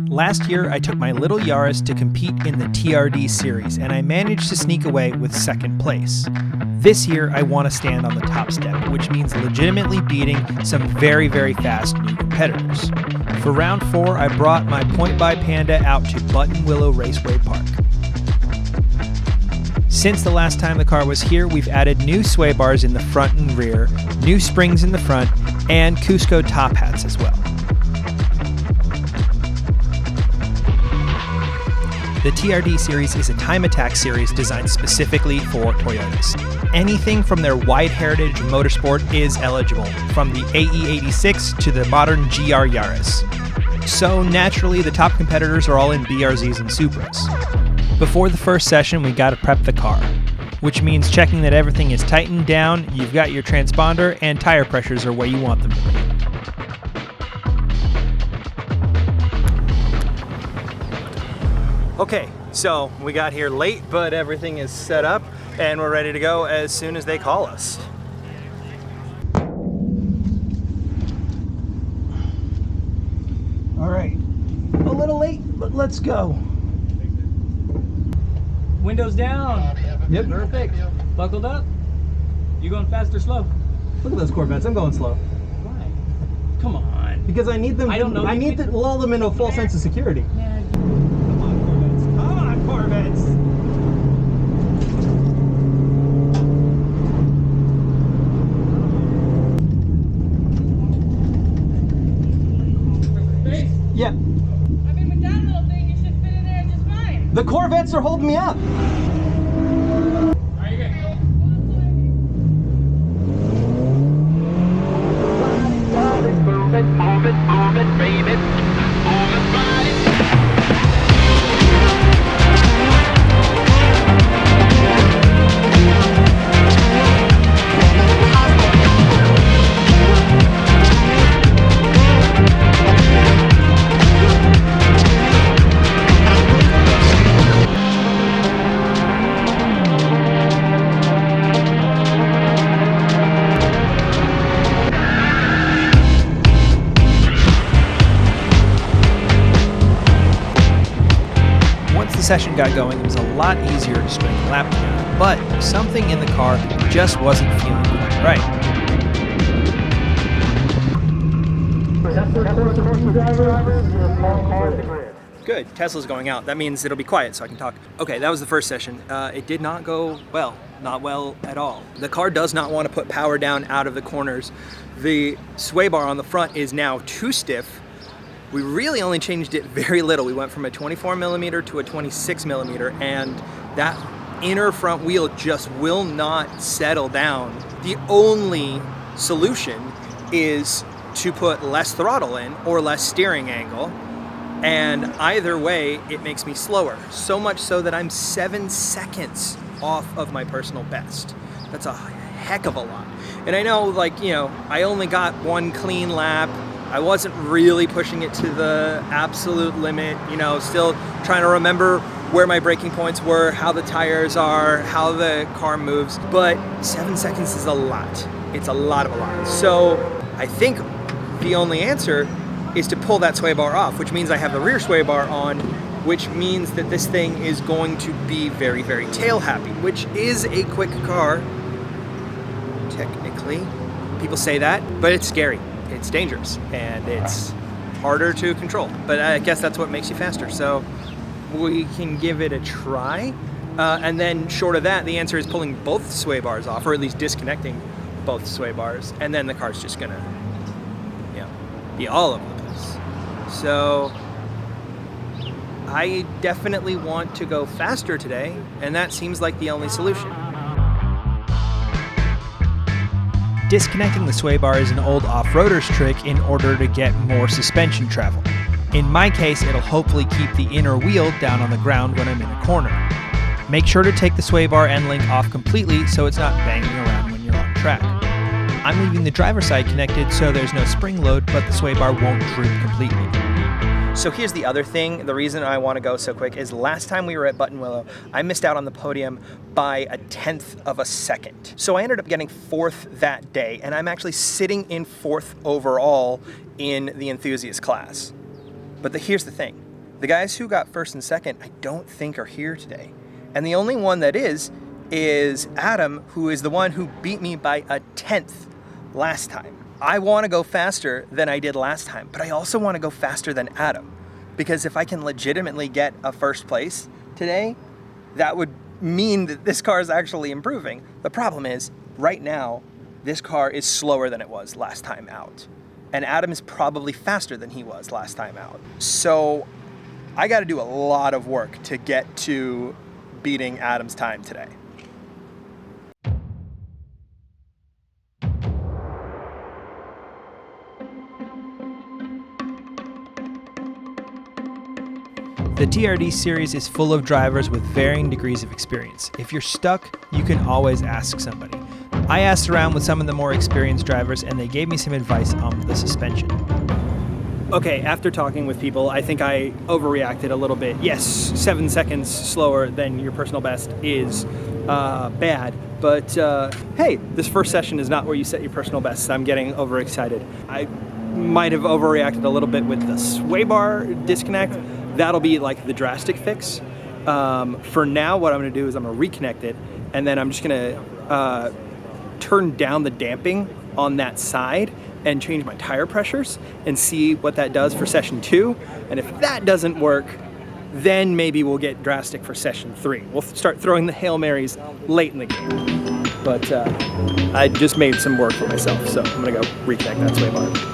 Last year, I took my little Yaris to compete in the TRD series, and I managed to sneak away with second place. This year, I want to stand on the top step, which means legitimately beating some very, very fast new competitors. For round 4, I brought my Point by Panda out to Buttonwillow Raceway Park. Since the last time the car was here, we've added new sway bars in the front and rear, new springs in the front, and Cusco top hats as well. The TRD series is a time attack series designed specifically for Toyotas. Anything from their wide heritage motorsport is eligible, from the AE86 to the modern GR Yaris. So naturally, the top competitors are all in BRZs and Supras. Before the first session, we gotta prep the car, which means checking that everything is tightened down, you've got your transponder, and tire pressures are where you want them to be. Okay, so we got here late, but everything is set up and we're ready to go as soon as they call us. All right, a little late, but let's go. Windows down. Yep. Perfect. Buckled up. You going fast or slow? Look at those Corvettes, I'm going slow. Why? Come on. Because I need them, I don't know. I need to lull them into a false sense of security. Yeah. Come on, Corvettes! Space. Yeah. I mean, with that little thing, you should fit in there just fine. The Corvettes are holding me up. Are you good? Move it, baby. Move it, body. Session got going, it was a lot easier to string the lap together, but something in the car just wasn't feeling quite right. Good, Tesla's going out. That means it'll be quiet so I can talk. Okay, that was the first session. It did not go well, not well at all. The car does not want to put power down out of the corners. The sway bar on the front is now too stiff. We really only changed it very little. We went from a 24 millimeter to a 26 millimeter, and that inner front wheel just will not settle down. The only solution is to put less throttle in or less steering angle, and either way, it makes me slower. So much so that I'm 7 seconds off of my personal best. That's a heck of a lot. And I know, like, you know, I only got one clean lap. I wasn't really pushing it to the absolute limit, you know, still trying to remember where my braking points were, how the tires are, how the car moves, but 7 seconds is a lot. It's a lot of a lot. So I think the only answer is to pull that sway bar off, which means I have the rear sway bar on, which means that this thing is going to be very, very tail happy, which is a quick car, technically. People say that, but it's scary. It's dangerous and it's harder to control, but I guess that's what makes you faster. So we can give it a try. And then short of that, the answer is pulling both sway bars off, or at least disconnecting both sway bars. And then the car's just gonna, you know, be all over the place. So I definitely want to go faster today, and that seems like the only solution. Disconnecting the sway bar is an old off-roader's trick in order to get more suspension travel. In my case, it'll hopefully keep the inner wheel down on the ground when I'm in a corner. Make sure to take the sway bar end link off completely so it's not banging around when you're on track. I'm leaving the driver's side connected so there's no spring load, but the sway bar won't droop completely. So here's the other thing. The reason I want to go so quick is last time we were at Buttonwillow, I missed out on the podium by 1/10 of a second. So I ended up getting 4th that day, and I'm actually sitting in 4th overall in the Enthusiast class. Here's the thing. The guys who got first and second, I don't think are here today. And the only one that is Adam, who is the one who beat me by 1/10 last time. I want to go faster than I did last time, but I also want to go faster than Adam. Because if I can legitimately get a first place today, that would mean that this car is actually improving. The problem is, right now, this car is slower than it was last time out. And Adam is probably faster than he was last time out. So I got to do a lot of work to get to beating Adam's time today. The TRD series is full of drivers with varying degrees of experience. If you're stuck, you can always ask somebody. I asked around with some of the more experienced drivers and they gave me some advice on the suspension. Okay, after talking with people, I think I overreacted a little bit. Yes, 7 seconds slower than your personal best is bad, but hey, this first session is not where you set your personal best. I'm getting overexcited. I might have overreacted a little bit with the Swaybar Disconnect. That'll be like the drastic fix. For now, what I'm gonna do is I'm gonna reconnect it, and then I'm just gonna turn down the damping on that side and change my tire pressures and see what that does for session 2. And if that doesn't work, then maybe we'll get drastic for session 3. We'll start throwing the Hail Marys late in the game. But I just made some work for myself, so I'm gonna go reconnect that Swaybar.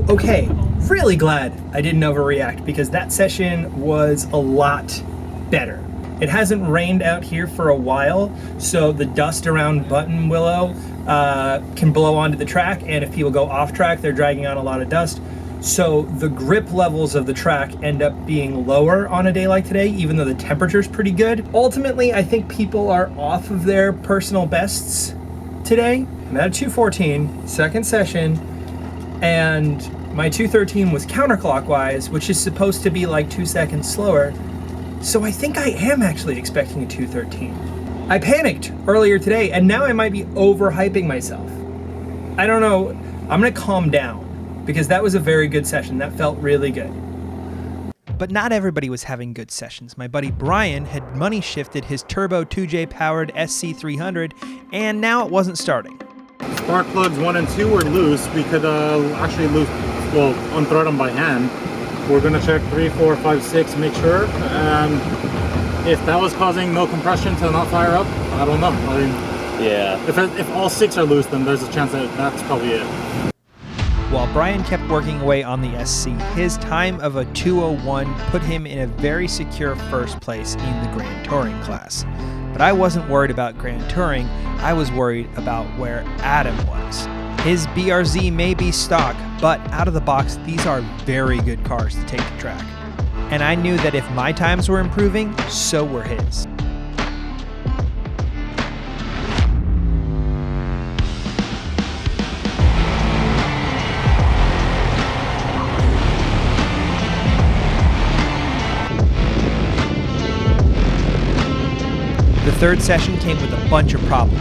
Okay, really glad I didn't overreact because that session was a lot better. It hasn't rained out here for a while, so the dust around Buttonwillow can blow onto the track, and if people go off track, they're dragging on a lot of dust. So the grip levels of the track end up being lower on a day like today, even though the temperature's pretty good. Ultimately, I think people are off of their personal bests today. I'm at a 2:14, second session, and my 2:13 was counterclockwise, which is supposed to be like 2 seconds slower. So I think I am actually expecting a 2:13. I panicked earlier today, and now I might be overhyping myself. I don't know. I'm gonna calm down because that was a very good session. That felt really good. But not everybody was having good sessions. My buddy Brian had money shifted his turbo 2J powered SC300, and now it wasn't starting. Spark plugs 1 and 2 were loose. We could actually unthread them by hand. We're gonna check 3, 4, 5, 6, make sure. And if that was causing no compression to not fire up, I don't know. I mean, Yeah. if all 6 are loose, then there's a chance that that's probably it. While Brian kept working away on the SC, his time of a 2:01 put him in a very secure first place in the Grand Touring class. But I wasn't worried about Grand Touring, I was worried about where Adam was. His BRZ may be stock, but out of the box, these are very good cars to take to track. And I knew that if my times were improving, so were his. The third session came with a bunch of problems.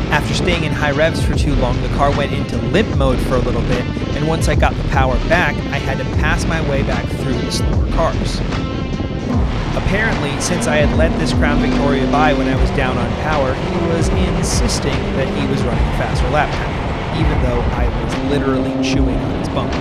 After staying in high revs for too long, the car went into limp mode for a little bit, and once I got the power back, I had to pass my way back through the slower cars. Apparently, since I had let this Crown Victoria by when I was down on power, he was insisting that he was running a faster lap time, even though I was literally chewing on his bumper.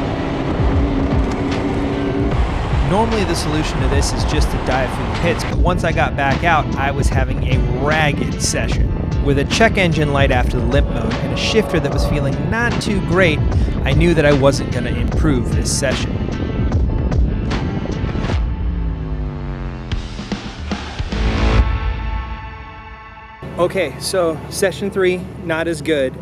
Normally the solution to this is just to dive through the pits, but once I got back out, I was having a ragged session. With a check engine light after the limp mode and a shifter that was feeling not too great, I knew that I wasn't going to improve this session. Okay, so session 3, not as good.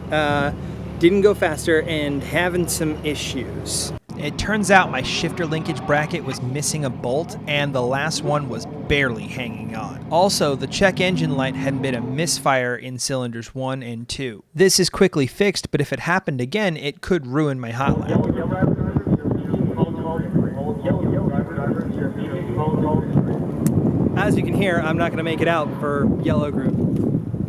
Didn't go faster and having some issues. It turns out my shifter linkage bracket was missing a bolt and the last one was barely hanging on. Also, the check engine light had been a misfire in cylinders 1 and 2. This is quickly fixed, but if it happened again, it could ruin my hot lap. As you can hear, I'm not going to make it out for yellow group.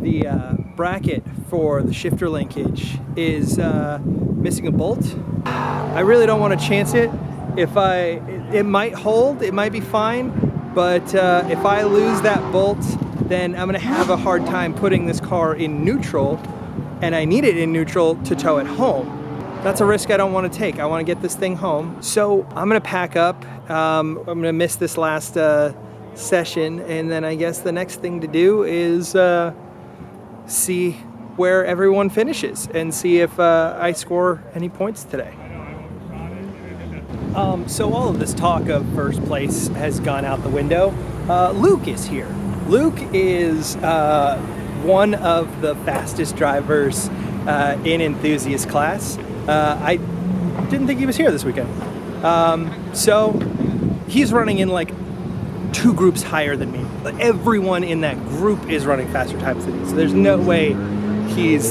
The bracket for the shifter linkage is missing a bolt. I really don't want to chance it. It might hold, it might be fine, but if I lose that bolt, then I'm going to have a hard time putting this car in neutral, and I need it in neutral to tow it home. That's a risk I don't want to take. I want to get this thing home. So I'm going to pack up. I'm going to miss this last session, and then I guess the next thing to do is see where everyone finishes and see if I score any points today. So all of this talk of first place has gone out the window. Luke is here. Luke is one of the fastest drivers in Enthusiast class. I didn't think he was here this weekend. So he's running in like 2 groups higher than me. But everyone in that group is running faster times than me. So there's no way he's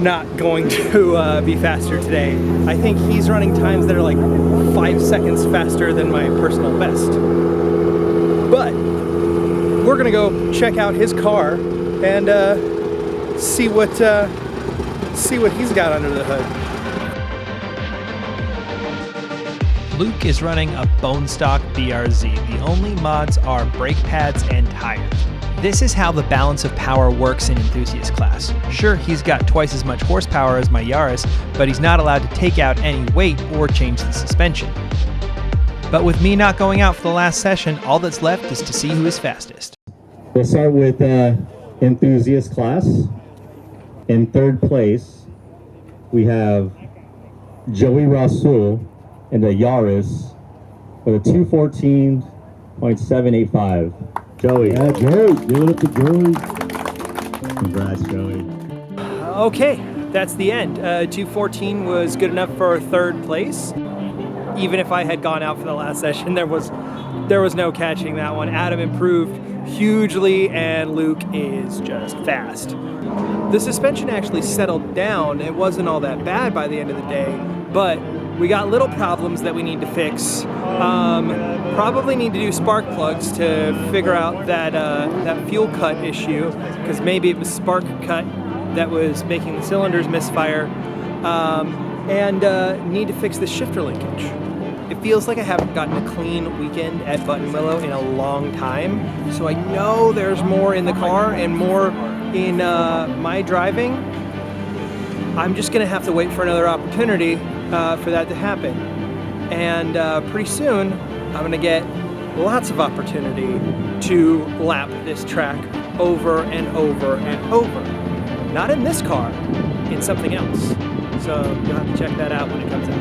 not going to be faster today. I think he's running times that are like 5 seconds faster than my personal best. But we're gonna go check out his car and see what he's got under the hood. Luke is running a bone stock BRZ. The only mods are brake pads and tires. This is how the balance of power works in Enthusiast class. Sure, he's got twice as much horsepower as my Yaris, but he's not allowed to take out any weight or change the suspension. But with me not going out for the last session, all that's left is to see who is fastest. We'll start with Enthusiast class. In 3rd place, we have Joey Rasul in the Yaris with a 214.785. Joey. Yeah, Joey. Give it up to Joey. Congrats, Joey. Okay, that's the end. 214 was good enough for 3rd place. Even if I had gone out for the last session, there was no catching that one. Adam improved hugely, and Luke is just fast. The suspension actually settled down. It wasn't all that bad by the end of the day, but we got little problems that we need to fix. Probably need to do spark plugs to figure out that fuel cut issue, because maybe it was spark cut that was making the cylinders misfire, and need to fix the shifter linkage. It feels like I haven't gotten a clean weekend at Buttonwillow in a long time, so I know there's more in the car and more in my driving. I'm just gonna have to wait for another opportunity for that to happen. And pretty soon, I'm gonna get lots of opportunity to lap this track over and over and over. Not in this car, in something else. So you'll have to check that out when it comes out.